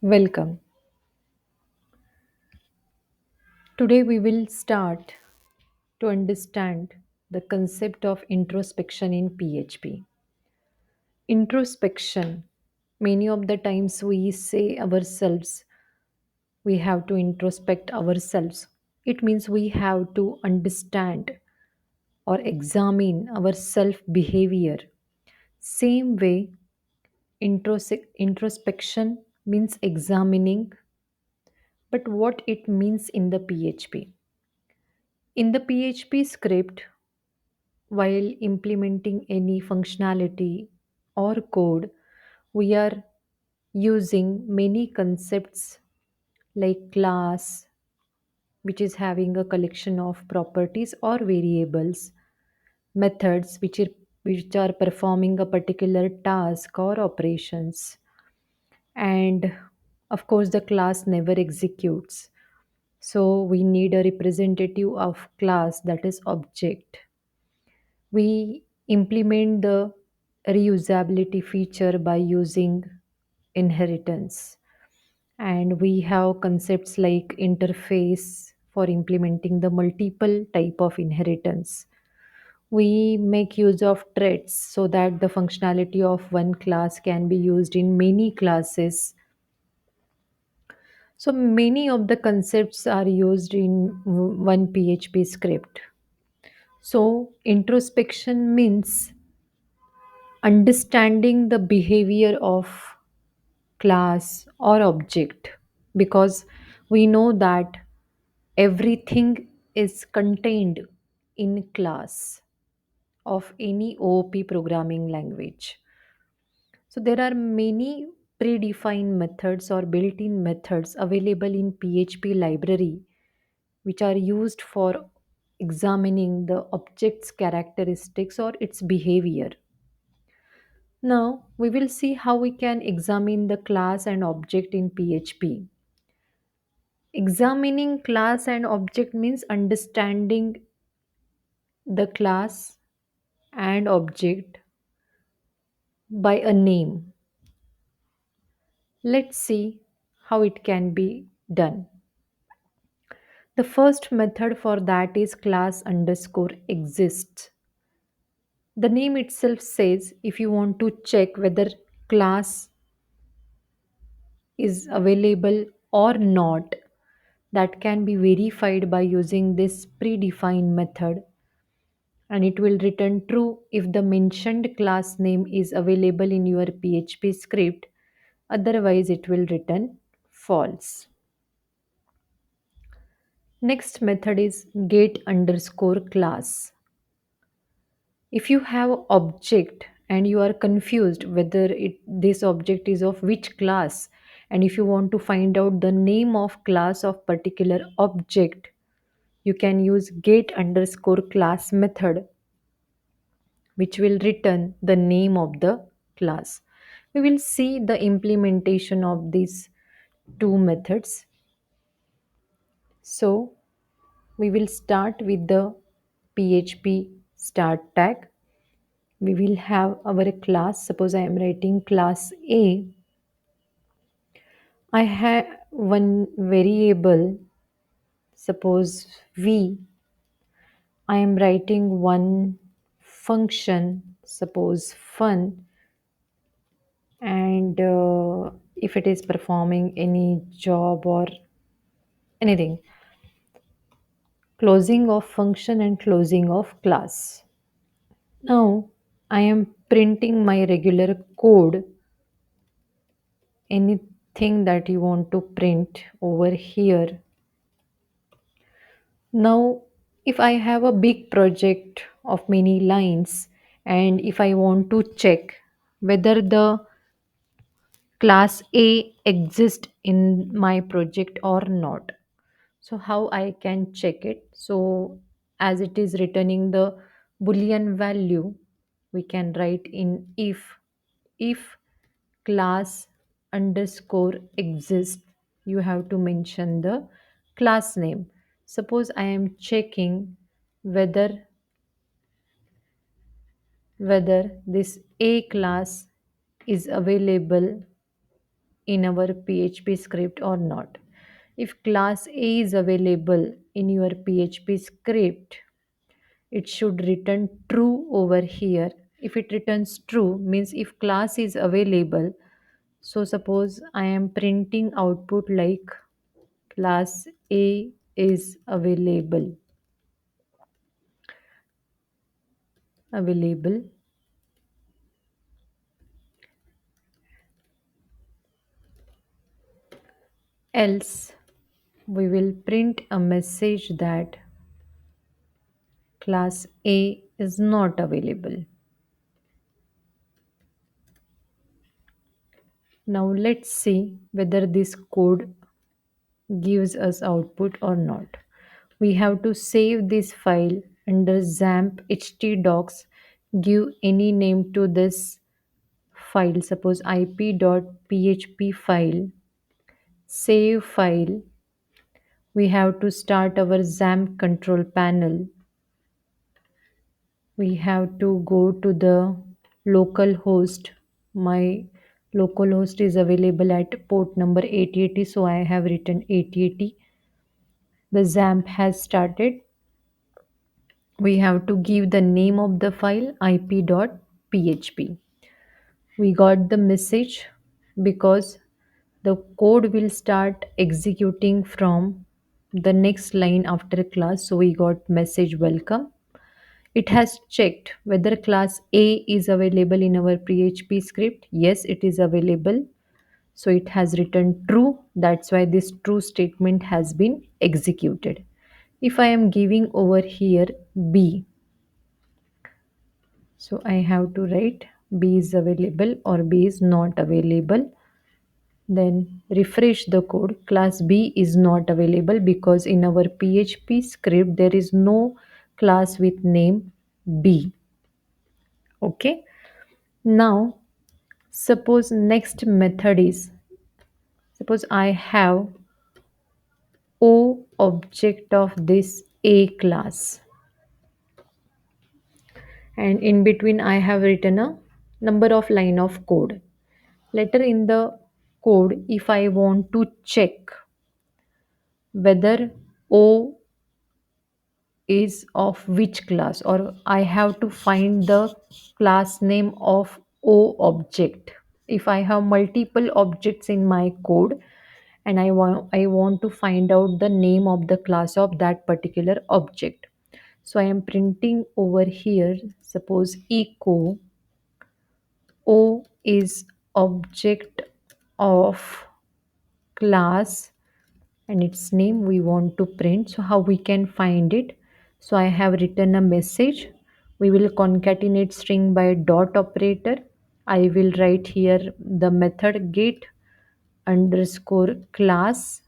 Welcome. Today we will start to understand the concept of introspection in PHP. Introspection, many of the times we say ourselves, we have to introspect ourselves. It means we have to understand or examine our self behavior. Same way, introspection means examining, but what it means in the PHP. In the PHP script, while implementing any functionality or code, we are using many concepts like class, which is having a collection of properties or variables, methods, which are performing a particular task or operations, and of course, the class never executes. So, we need a representative of class, that is object. We implement the reusability feature by using inheritance. And we have concepts like interface for implementing the multiple type of inheritance. We make use of threads so that the functionality of one class can be used in many classes. So many of the concepts are used in one PHP script. So introspection means understanding the behavior of class or object, because we know that everything is contained in class of any OOP programming language. So there are many predefined methods or built-in methods available in PHP library which are used for examining the object's characteristics or its behavior. Now, we will see how we can examine the class and object in PHP. Examining class and object means understanding the class and object by a name. Let's see how it can be done. The first method for that is class underscore exists. The name itself says if you want to check whether class is available or not, that can be verified by using this predefined method, and it will return true if the mentioned class name is available in your PHP script. Otherwise it will return false. Next method is get underscore class. If you have object and you are confused whether this object is of which class, and if you want to find out the name of class of particular object, you can use get underscore class method, which will return the name of the class. We will see the implementation of these two methods. So we will start with the PHP start tag. We will have our class. Suppose I am writing class A. I have one variable, suppose V. I am writing one function, suppose fun, and if it is performing any job or anything, closing of function and closing of class. Now I am printing my regular code, anything that you want to print over here. Now, if I have a big project of many lines, and if I want to check whether the class A exists in my project or not, so how I can check it? So, as it is returning the boolean value, we can write in if class underscore exists, you have to mention the class name. Suppose I am checking whether this A class is available in our PHP script or not. If class A is available in your PHP script, it should return true over here. If it returns true, means if class is available. So suppose I am printing output like class A is available, else we will print a message that class A is not available. Now let's see whether this code gives us output or not. We have to save this file under XAMPP htdocs, give any name to this file, suppose ip.php file, save file. We have to start our XAMPP control panel. We have to go to the local host. My local host is available at port number 8080, so I have written 8080. The XAMPP has started. We have to give the name of the file ip.php. We got the message because the code will start executing from the next line after class. So we got message welcome. It has checked whether class A is available in our PHP script. Yes, it is available. So it has written true. That's why this true statement has been executed. If I am giving over here B, so I have to write B is available or B is not available. Then refresh the code. Class B is not available because in our PHP script there is no class with name B. Okay. Now suppose next method is, suppose I have O object of this A class, and in between I have written a number of line of code. Later in the code, if I want to check whether O is of which class, or I have to find the class name of O object. If I have multiple objects in my code and I want to find out the name of the class of that particular object. So I am printing over here, suppose echo O is object of class and its name we want to print. So how we can find it? So I have written a message. We will concatenate string by dot operator. I will write here the method get underscore class.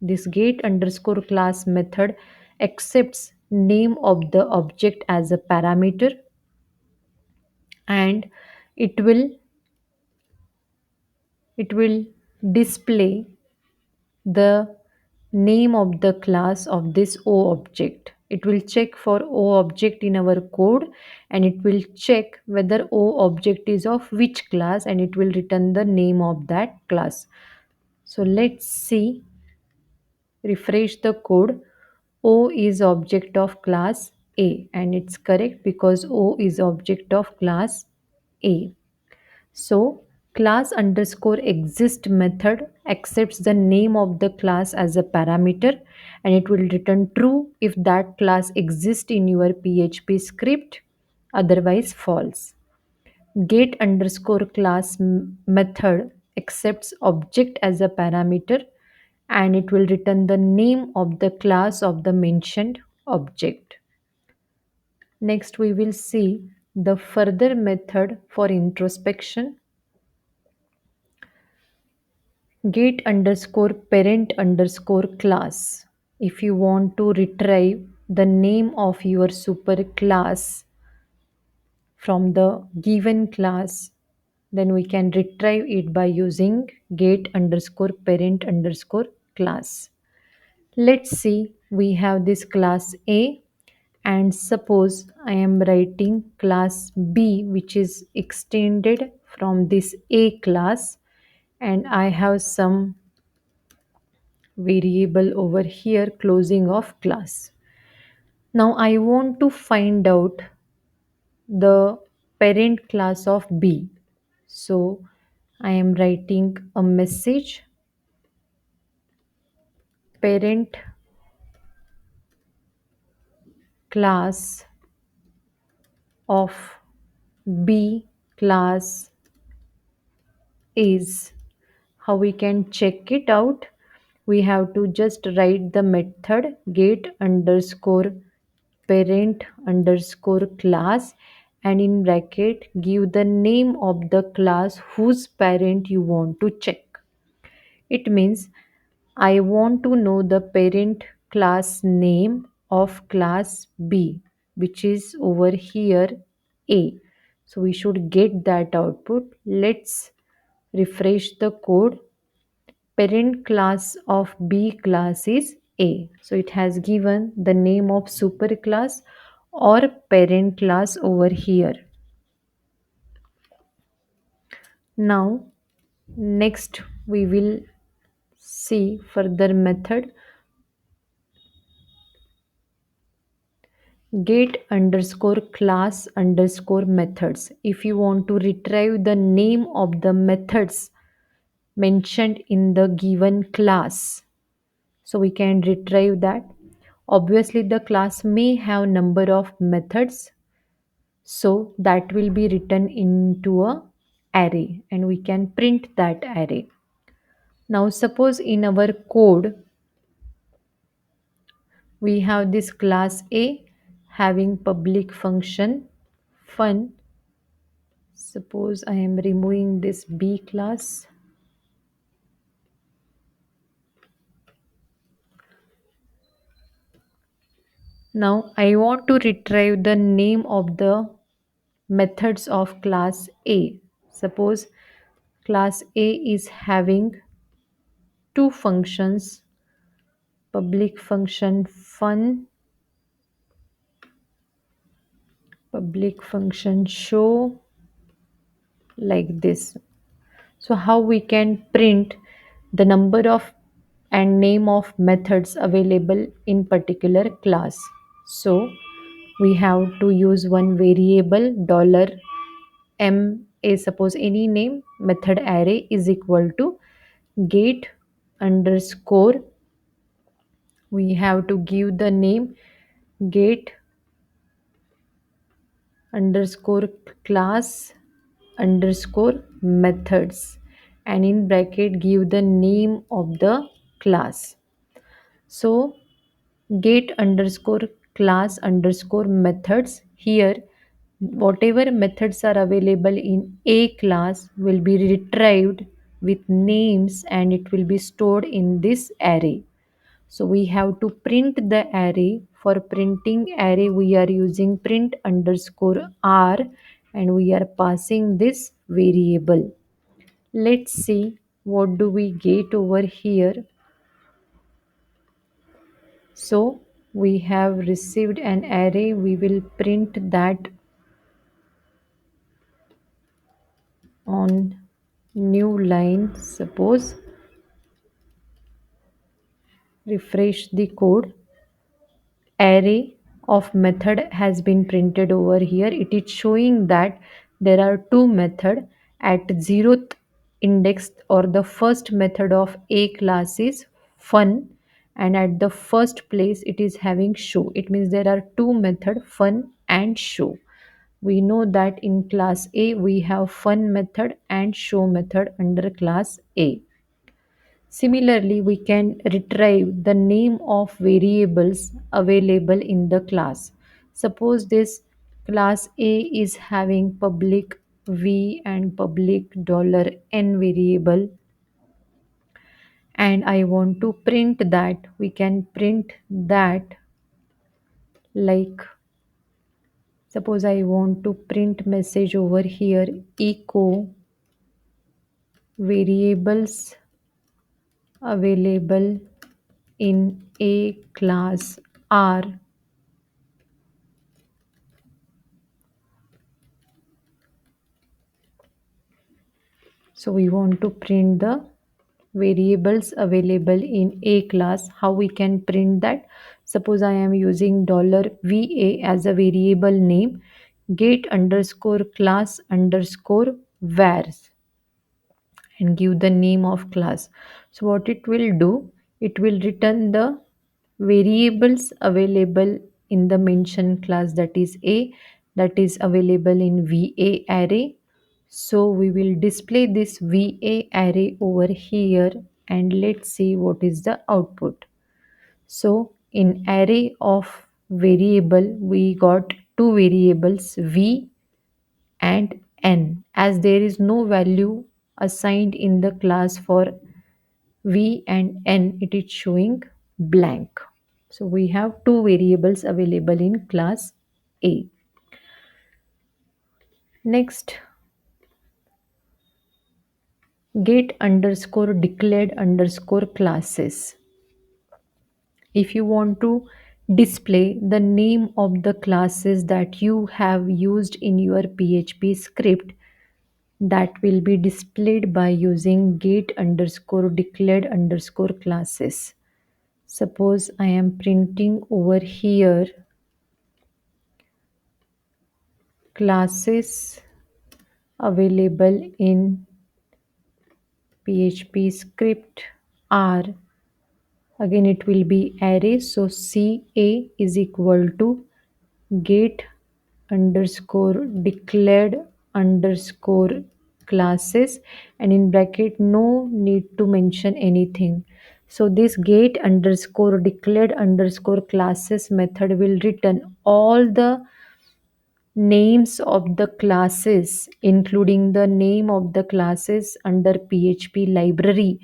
This get underscore class method accepts name of the object as a parameter, and it will it will display the name of the class of this O object. It will check for O object in our code, and it will check whether O object is of which class, and it will return the name of that class. So let's see, refresh the code. O is object of class A, and it's correct because O is object of class A. So class underscore exist method accepts the name of the class as a parameter, and it will return true if that class exists in your PHP script, otherwise false. Get underscore class method accepts object as a parameter, and it will return the name of the class of the mentioned object. Next we will see the further method for introspection. Get underscore parent underscore class. If you want to retrieve the name of your super class from the given class, then we can retrieve it by using get underscore parent underscore class. Let's see, we have this class A, and suppose I am writing class B which is extended from this A class, and I have some variable over here closing of class. Now I want to find out the parent class of B. So I am writing a message parent class of B class is. How we can check it out? We have to just write the method get underscore parent underscore class, and in bracket give the name of the class whose parent you want to check. It means I want to know the parent class name of class B, which is over here A. So we should get that output. Let's refresh the code. Parent class of B class is A. So it has given the name of superclass or parent class over here. Now, next we will see further method get underscore class underscore methods. If you want to retrieve the name of the methods mentioned in the given class, so we can retrieve that. Obviously the class may have number of methods, so that will be written into a array and we can print that array. Now suppose in our code we have this class A having public function fun. Suppose I am removing this B class. Now I want to retrieve the name of the methods of class A. Suppose class A is having two functions, public function fun, public function show, like this. So how we can print the number of and name of methods available in particular class? So we have to use one variable dollar m is suppose any name method array is equal to get underscore, we have to give the name get underscore class underscore methods, and in bracket give the name of the class. So get underscore class underscore methods, here whatever methods are available in a class will be retrieved with names and it will be stored in this array. So we have to print the array. For printing array, we are using print underscore r and we are passing this variable. Let's see what do we get over here. So we have received an array. We will print that on new line. Suppose refresh the code. Array of method has been printed over here. It is showing that there are two methods at 0th index, or the first method of a class is fun, and at the first place it is having show. It means there are two method fun and show. We know that in class A we have fun method and show method under class A. Similarly, we can retrieve the name of variables available in the class. Suppose this class A is having public v and public $n variable, and I want to print that. We can print that like, suppose I want to print message over here echo variables available in a class are. So we want to print the variables available in a class. How we can print that? Suppose I am using $va as a variable name, get underscore class underscore vars, and give the name of class. So what it will do, it will return the variables available in the mentioned class, that is a, that is available in va array. So we will display this va array over here, and let's see what is the output. So in array of variable we got two variables v and n. As there is no value assigned in the class for v and n, it is showing blank. So we have two variables available in class A. Next, get underscore declared underscore classes. If you want to display the name of the classes that you have used in your PHP script, that will be displayed by using get underscore declared underscore classes. Suppose I am printing over here classes available in PHP script are, again it will be array. So ca is equal to get underscore declared underscore classes, and in bracket no need to mention anything. So this get underscore declared underscore classes method will return all the names of the classes, including the name of the classes under PHP library,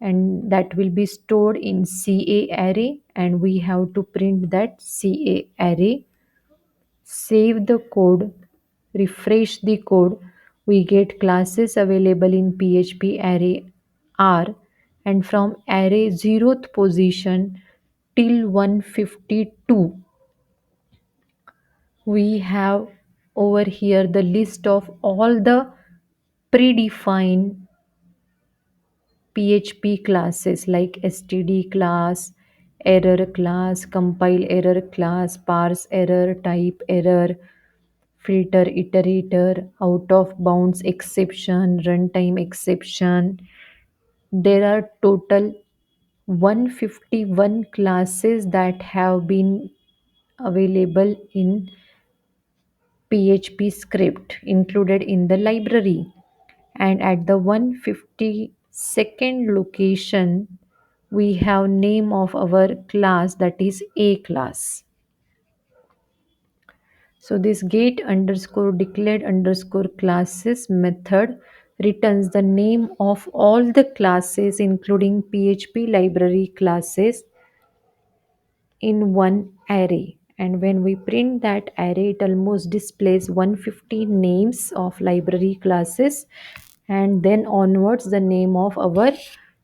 and that will be stored in ca array, and we have to print that ca array. Save the code, refresh the code. We get classes available in PHP array R, and from array 0th position till 152 we have over here the list of all the predefined PHP classes like std class, error class, compile error class, parse error, type error, filter iterator, out of bounds exception, runtime exception. There are total 151 classes that have been available in PHP script included in the library. And at the 152nd location, we have name of our class, that is A class. So this get underscore declared underscore classes method returns the name of all the classes including PHP library classes in one array. And when we print that array, it almost displays 150 names of library classes, and then onwards the name of our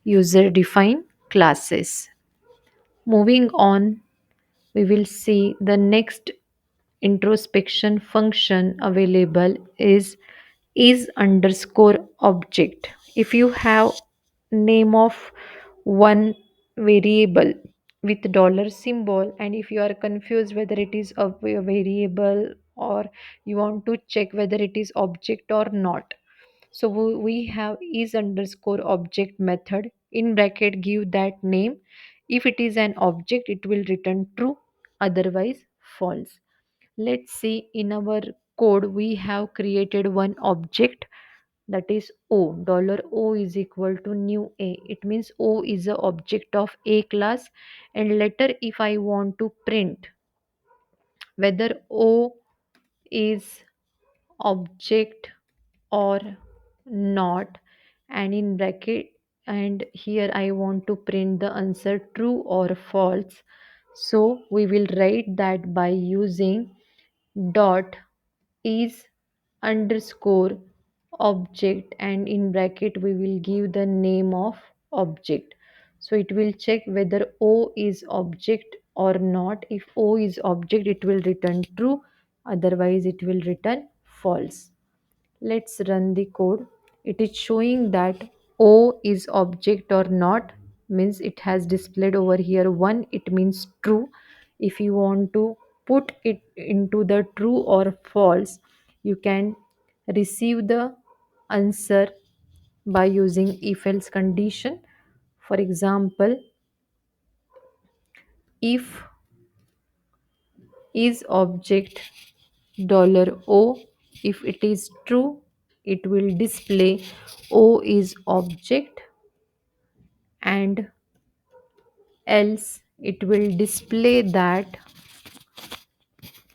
user defined classes. Moving on, we will see the next introspection function available is underscore object. If you have name of one variable with dollar symbol, and if you are confused whether it is a variable or you want to check whether it is object or not, so we have is underscore object method. In bracket give that name. If it is an object it will return true, otherwise false. Let's see, in our code we have created one object, that is o. Dollar o is equal to new a. It means o is a object of a class. And later if I want to print whether o is object or not, and in bracket, and here I want to print the answer true or false, so we will write that by using dot is underscore object, and in bracket we will give the name of object. So it will check whether o is object or not. If o is object it will return true, otherwise it will return false. Let's run the code. It is showing that O is object or not, means it has displayed over here 1, it means true. If you want to put it into the true or false, you can receive the answer by using if else condition. For example, if is object $O, if it is true, it will display O is object, and else it will display that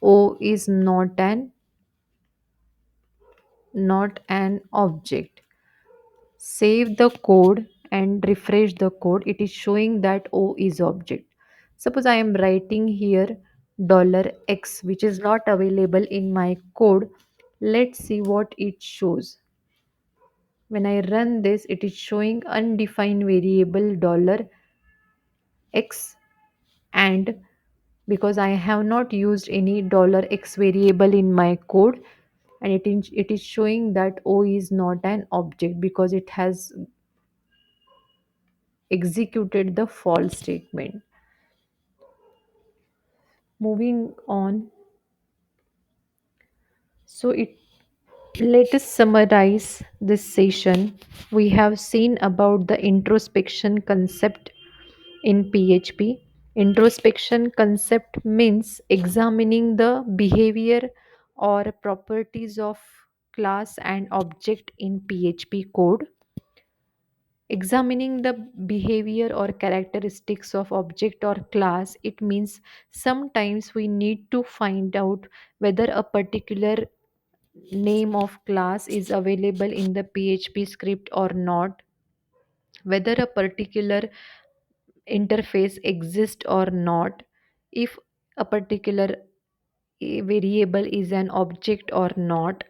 O is not an object. Save the code and refresh the code. It is showing that O is object. Suppose I am writing here $X, which is not available in my code. Let's see what it shows. When I run this, it is showing undefined variable $X, and because I have not used any $X variable in my code, and it is showing that O is not an object because it has executed the false statement. Moving on, so it let us summarize this session. We have seen about the introspection concept in PHP. Introspection concept means examining the behavior or properties of class and object in PHP code. Examining the behavior or characteristics of object or class, it means sometimes we need to find out whether a particular name of class is available in the PHP script or not, whether a particular interface exists or not, if a particular variable is an object or not,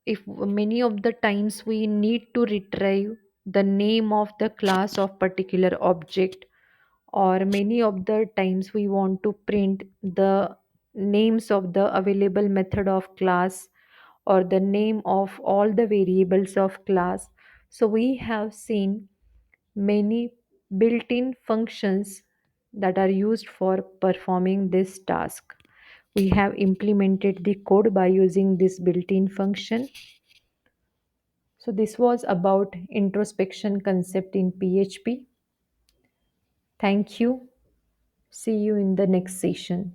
if many of the times we need to retrieve the name of the class of particular object, or many of the times we want to print the names of the available method of class or the name of all the variables of class. So we have seen many built-in functions that are used for performing this task. We have implemented the code by using this built-in function. So this was about introspection concept in PHP. Thank you. See you in the next session.